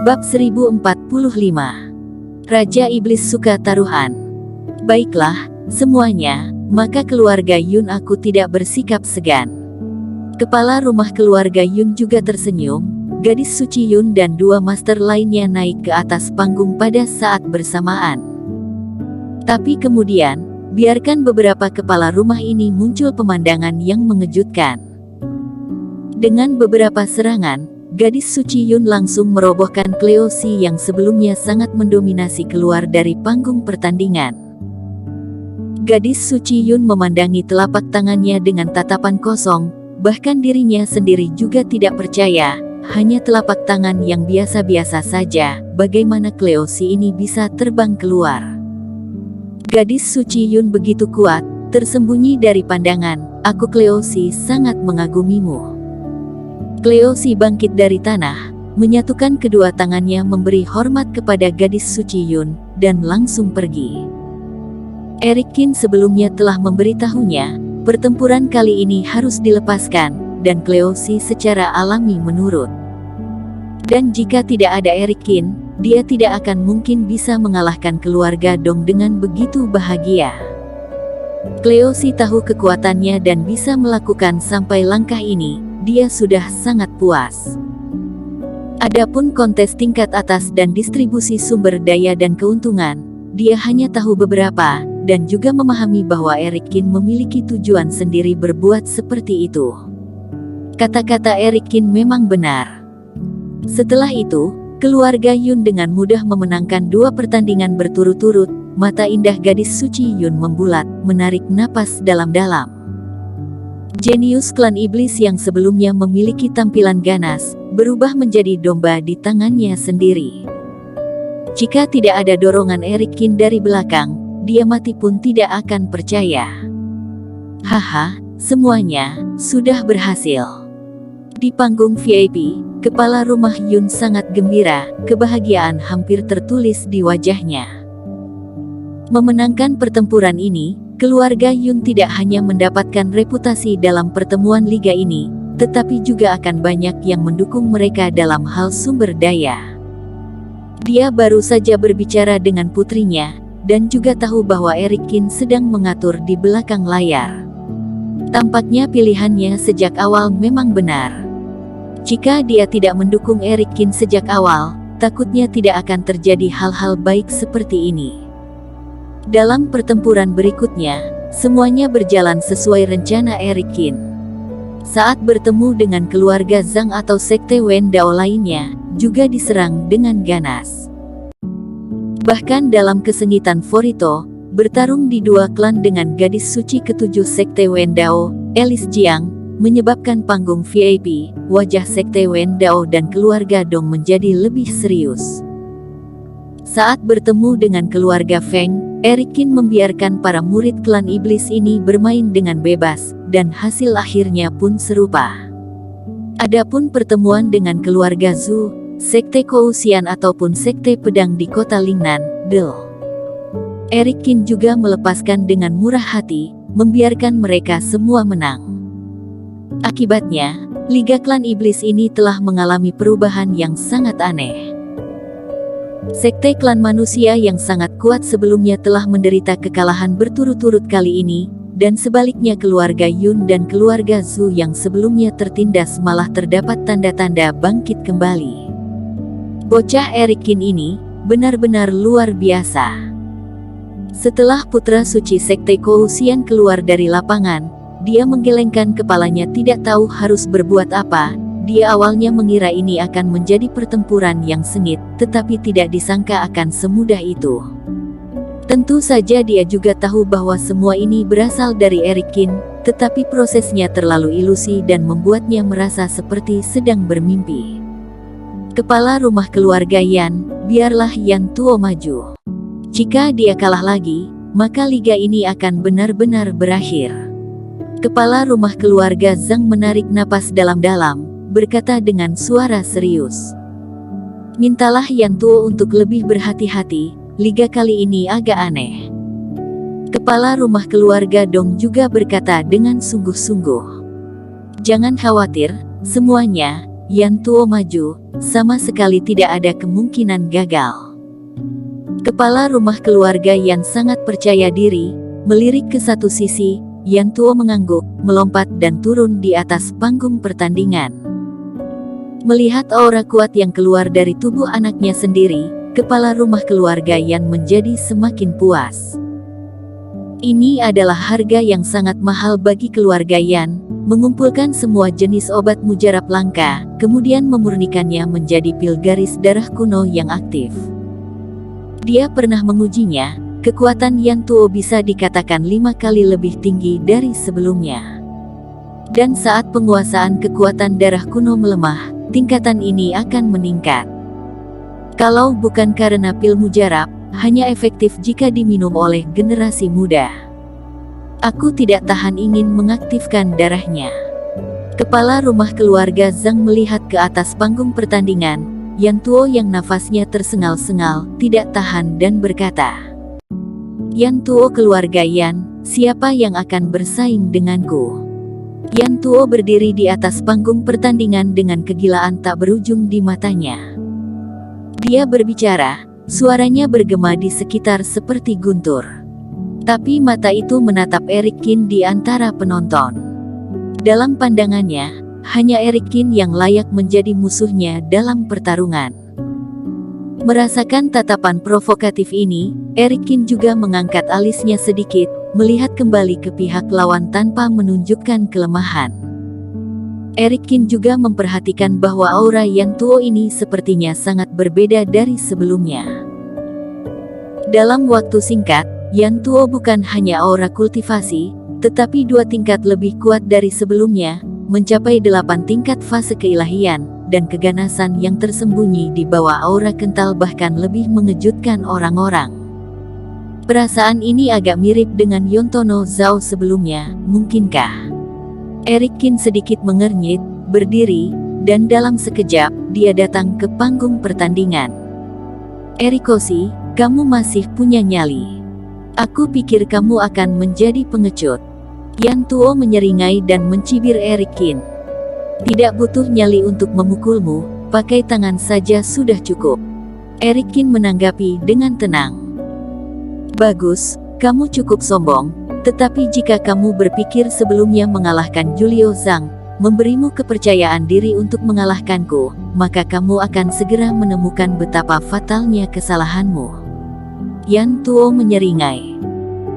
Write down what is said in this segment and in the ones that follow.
Bab 1045. Raja Iblis suka taruhan. Baiklah, semuanya, maka keluarga Yun aku tidak bersikap segan. Kepala rumah keluarga Yun juga tersenyum. Gadis suci Yun dan dua master lainnya naik ke atas panggung pada saat bersamaan. Tapi kemudian, biarkan beberapa kepala rumah ini muncul pemandangan yang mengejutkan. Dengan beberapa serangan, gadis suci Yun langsung merobohkan Cleo Si yang sebelumnya sangat mendominasi keluar dari panggung pertandingan. Gadis suci Yun memandangi telapak tangannya dengan tatapan kosong, bahkan dirinya sendiri juga tidak percaya, hanya telapak tangan yang biasa-biasa saja, bagaimana Cleo Si ini bisa terbang keluar. Gadis suci Yun begitu kuat, tersembunyi dari pandangan, aku Cleo Si sangat mengagumimu. Cleo Si bangkit dari tanah, menyatukan kedua tangannya memberi hormat kepada gadis suci Yun, dan langsung pergi. Eric Kin sebelumnya telah memberitahunya, pertempuran kali ini harus dilepaskan, dan Cleo Si secara alami menurut. Dan jika tidak ada Eric Kin, dia tidak akan mungkin bisa mengalahkan keluarga Dong dengan begitu bahagia. Cleo Si tahu kekuatannya dan bisa melakukan sampai langkah ini. Dia sudah sangat puas. Adapun kontes tingkat atas dan distribusi sumber daya dan keuntungan, dia hanya tahu beberapa, dan juga memahami bahwa Eric Kin memiliki tujuan sendiri berbuat seperti itu. Kata-kata Eric Kin memang benar. Setelah itu, keluarga Yun dengan mudah memenangkan dua pertandingan berturut-turut. Mata indah gadis suci Yun membulat, menarik napas dalam-dalam. Jenius klan iblis yang sebelumnya memiliki tampilan ganas, berubah menjadi domba di tangannya sendiri. Jika tidak ada dorongan Eric Kin dari belakang, dia mati pun tidak akan percaya. Haha, semuanya sudah berhasil. Di panggung VIP, kepala rumah Yun sangat gembira, kebahagiaan hampir tertulis di wajahnya. Memenangkan pertempuran ini, keluarga Yun tidak hanya mendapatkan reputasi dalam pertemuan liga ini, tetapi juga akan banyak yang mendukung mereka dalam hal sumber daya. Dia baru saja berbicara dengan putrinya, dan juga tahu bahwa Eric Kin sedang mengatur di belakang layar. Tampaknya pilihannya sejak awal memang benar. Jika dia tidak mendukung Eric Kin sejak awal, takutnya tidak akan terjadi hal-hal baik seperti ini. Dalam pertempuran berikutnya, semuanya berjalan sesuai rencana Eric Kin. Saat bertemu dengan keluarga Zhang atau sekte Wen Dao lainnya, juga diserang dengan ganas. Bahkan dalam kesengitan Forito, bertarung di dua klan dengan gadis suci ketujuh sekte Wen Dao, Alice Jiang, menyebabkan panggung VIP, wajah sekte Wen Dao dan keluarga Dong menjadi lebih serius. Saat bertemu dengan keluarga Feng, Eric Kin membiarkan para murid klan iblis ini bermain dengan bebas, dan hasil akhirnya pun serupa. Adapun pertemuan dengan keluarga Zhu, sekte Kouxian ataupun sekte pedang di kota Lingnan, Eric Kin juga melepaskan dengan murah hati, membiarkan mereka semua menang. Akibatnya, Liga Klan Iblis ini telah mengalami perubahan yang sangat aneh. Sekte klan manusia yang sangat kuat sebelumnya telah menderita kekalahan berturut-turut kali ini, dan sebaliknya keluarga Yun dan keluarga Zhu yang sebelumnya tertindas malah terdapat tanda-tanda bangkit kembali. Bocah Eric Kin ini benar-benar luar biasa. Setelah putra suci sekte Kouxian keluar dari lapangan, dia menggelengkan kepalanya tidak tahu harus berbuat apa. Dia awalnya mengira ini akan menjadi pertempuran yang sengit, tetapi tidak disangka akan semudah itu. Tentu saja dia juga tahu bahwa semua ini berasal dari Eric Kin, tetapi prosesnya terlalu ilusi dan membuatnya merasa seperti sedang bermimpi. Kepala rumah keluarga Yan, biarlah Yan Tuo maju. Jika dia kalah lagi, maka liga ini akan benar-benar berakhir. Kepala rumah keluarga Zhang menarik napas dalam-dalam, berkata dengan suara serius. Mintalah Yan Tuo untuk lebih berhati-hati, liga kali ini agak aneh. Kepala rumah keluarga Dong juga berkata dengan sungguh-sungguh. Jangan khawatir, semuanya, Yan Tuo maju, sama sekali tidak ada kemungkinan gagal. Kepala rumah keluarga Yan sangat percaya diri, melirik ke satu sisi. Yan Tuo mengangguk, melompat dan turun di atas panggung pertandingan. Melihat aura kuat yang keluar dari tubuh anaknya sendiri, kepala rumah keluarga Yan menjadi semakin puas. Ini adalah harga yang sangat mahal bagi keluarga Yan, mengumpulkan semua jenis obat mujarab langka, kemudian memurnikannya menjadi pil garis darah kuno yang aktif. Dia pernah mengujinya. Kekuatan Yan Tuo bisa dikatakan 5 kali lebih tinggi dari sebelumnya. Dan saat penguasaan kekuatan darah kuno melemah, tingkatan ini akan meningkat. Kalau bukan karena pil mujarab, hanya efektif jika diminum oleh generasi muda. Aku tidak tahan ingin mengaktifkan darahnya. Kepala rumah keluarga Zhang melihat ke atas panggung pertandingan. Yan Tuo yang nafasnya tersengal-sengal, tidak tahan dan berkata, Yan Tuo keluarga Yan, siapa yang akan bersaing denganku? Yan Tuo berdiri di atas panggung pertandingan dengan kegilaan tak berujung di matanya. Dia berbicara, suaranya bergema di sekitar seperti guntur. Tapi mata itu menatap Eric Qin di antara penonton. Dalam pandangannya, hanya Eric Qin yang layak menjadi musuhnya dalam pertarungan. Merasakan tatapan provokatif ini, Eric Qin juga mengangkat alisnya sedikit, melihat kembali ke pihak lawan tanpa menunjukkan kelemahan. Eric Qin juga memperhatikan bahwa aura Yan Tuo ini sepertinya sangat berbeda dari sebelumnya. Dalam waktu singkat, Yan Tuo bukan hanya aura kultivasi, tetapi 2 tingkat lebih kuat dari sebelumnya, mencapai 8 tingkat fase keilahian, dan keganasan yang tersembunyi di bawah aura kental bahkan lebih mengejutkan orang-orang. Perasaan ini agak mirip dengan Yontono Zhao sebelumnya, mungkinkah? Eric Qin sedikit mengernyit, berdiri, dan dalam sekejap, dia datang ke panggung pertandingan. Erikoshi, kamu masih punya nyali. Aku pikir kamu akan menjadi pengecut. Yan Tuo menyeringai dan mencibir Eric Qin. Tidak butuh nyali untuk memukulmu, pakai tangan saja sudah cukup. Eric Qin menanggapi dengan tenang. Bagus, kamu cukup sombong, tetapi jika kamu berpikir sebelumnya mengalahkan Julio Zhang, memberimu kepercayaan diri untuk mengalahkanku, maka kamu akan segera menemukan betapa fatalnya kesalahanmu. Yan Tuo menyeringai.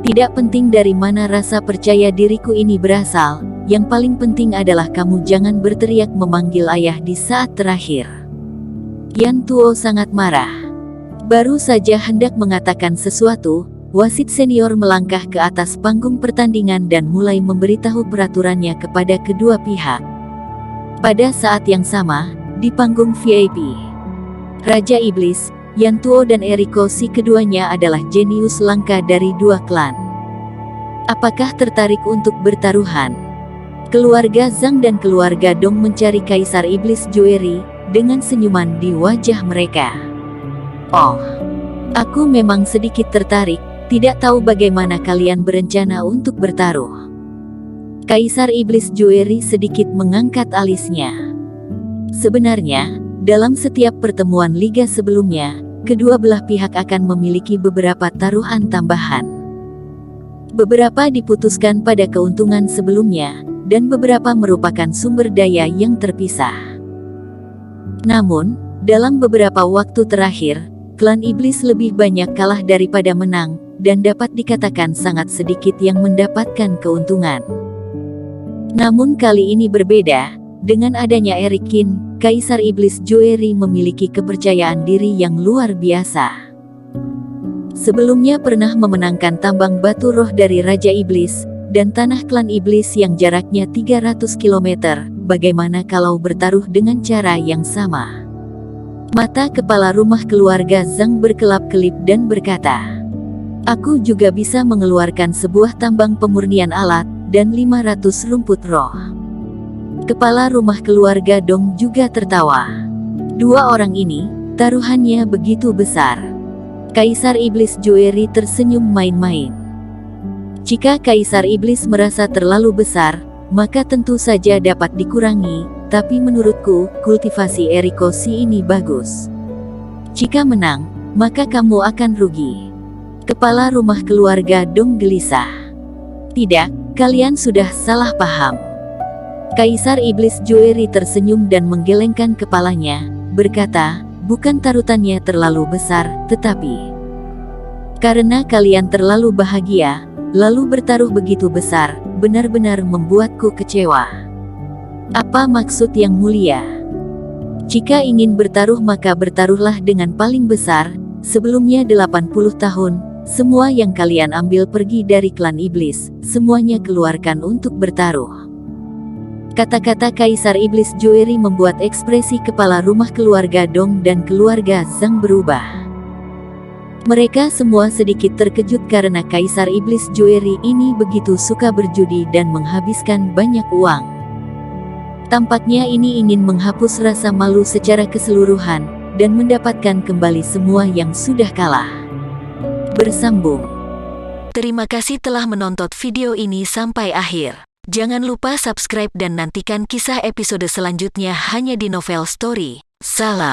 Tidak penting dari mana rasa percaya diriku ini berasal, yang paling penting adalah kamu jangan berteriak memanggil ayah di saat terakhir. Yan Tuo sangat marah. Baru saja hendak mengatakan sesuatu, wasit senior melangkah ke atas panggung pertandingan dan mulai memberitahu peraturannya kepada kedua pihak. Pada saat yang sama, di panggung VIP, Raja Iblis, Yan Tuo dan Erikoshi keduanya adalah jenius langka dari 2 klan. Apakah tertarik untuk bertaruhan? Keluarga Zhang dan keluarga Dong mencari Kaisar Iblis Joeri, dengan senyuman di wajah mereka. Oh, aku memang sedikit tertarik, tidak tahu bagaimana kalian berencana untuk bertaruh. Kaisar Iblis Joeri sedikit mengangkat alisnya. Sebenarnya, dalam setiap pertemuan liga sebelumnya, kedua belah pihak akan memiliki beberapa taruhan tambahan. Beberapa diputuskan pada keuntungan sebelumnya, dan beberapa merupakan sumber daya yang terpisah. Namun, dalam beberapa waktu terakhir, klan iblis lebih banyak kalah daripada menang, dan dapat dikatakan sangat sedikit yang mendapatkan keuntungan. Namun kali ini berbeda, dengan adanya Eric Qin, Kaisar Iblis Joeri memiliki kepercayaan diri yang luar biasa. Sebelumnya pernah memenangkan tambang batu roh dari Raja Iblis, dan tanah klan iblis yang jaraknya 300 km, bagaimana kalau bertaruh dengan cara yang sama? Mata kepala rumah keluarga Zhang berkelap-kelip dan berkata, aku juga bisa mengeluarkan sebuah tambang pemurnian alat, dan 500 rumput roh. Kepala rumah keluarga Dong juga tertawa. 2 orang ini, taruhannya begitu besar. Kaisar Iblis Joeri tersenyum main-main. Jika Kaisar Iblis merasa terlalu besar, maka tentu saja dapat dikurangi, tapi menurutku, kultivasi erikosi ini bagus. Jika menang, maka kamu akan rugi. Kepala rumah keluarga Dong gelisah. Tidak, kalian sudah salah paham. Kaisar Iblis Joeri tersenyum dan menggelengkan kepalanya, berkata, bukan tarutannya terlalu besar, tetapi karena kalian terlalu bahagia, lalu bertaruh begitu besar, benar-benar membuatku kecewa. Apa maksud yang mulia? Jika ingin bertaruh maka bertaruhlah dengan paling besar. Sebelumnya 80 tahun, semua yang kalian ambil pergi dari klan iblis, semuanya keluarkan untuk bertaruh. Kata-kata Kaisar Iblis Joeri membuat ekspresi kepala rumah keluarga Dong dan keluarga Zhang berubah. Mereka semua sedikit terkejut karena Kaisar Iblis Joeri ini begitu suka berjudi dan menghabiskan banyak uang. Tampaknya ini ingin menghapus rasa malu secara keseluruhan, dan mendapatkan kembali semua yang sudah kalah. Bersambung. Terima kasih telah menonton video ini sampai akhir. Jangan lupa subscribe dan nantikan kisah episode selanjutnya hanya di Novel Story. Salam.